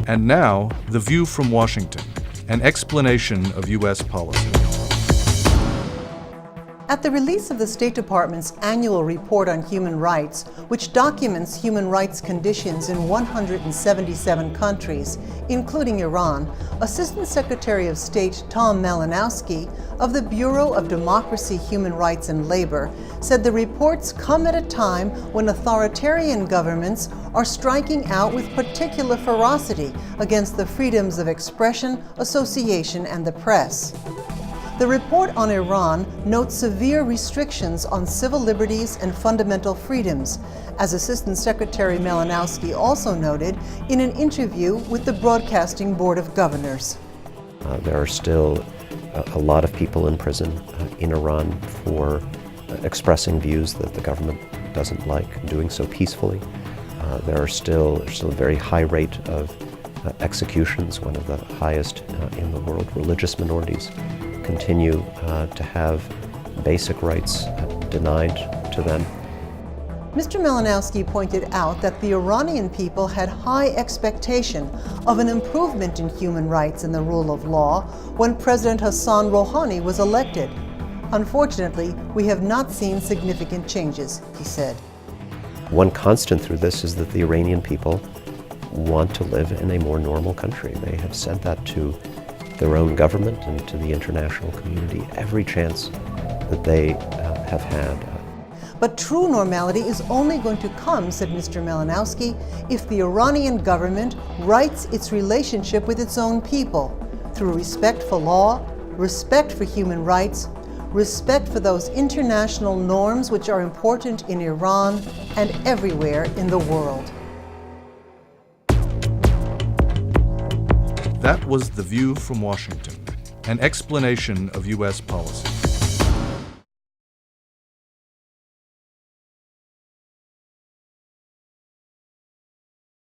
And now, The View from Washington, an explanation of U.S. policy. At the release of the State Department's annual report on human rights, which documents human rights conditions in 177 countries, including Iran, Assistant Secretary of State Tom Malinowski of the Bureau of Democracy, Human Rights and Labor said the reports come at a time when authoritarian governments are striking out with particular ferocity against the freedoms of expression, association, and the press. The report on Iran notes severe restrictions on civil liberties and fundamental freedoms, as Assistant Secretary Malinowski also noted in an interview with the Broadcasting Board of Governors. There are still a lot of people in prison in Iran for expressing views that the government doesn't like, and doing so peacefully. There's still a very high rate of executions, one of the highest in the world. Religious minorities continue to have basic rights denied to them. Mr. Malinowski pointed out that the Iranian people had high expectation of an improvement in human rights and the rule of law when President Hassan Rouhani was elected. Unfortunately, we have not seen significant changes, he said. One constant through this is that the Iranian people want to live in a more normal country. They have said that to their own government and to the international community every chance that they have had. But true normality is only going to come, said Mr. Malinowski, if the Iranian government rights its relationship with its own people through respect for law, respect for human rights, respect for those international norms which are important in Iran and everywhere in the world. That was The View from Washington, an explanation of U.S. policy.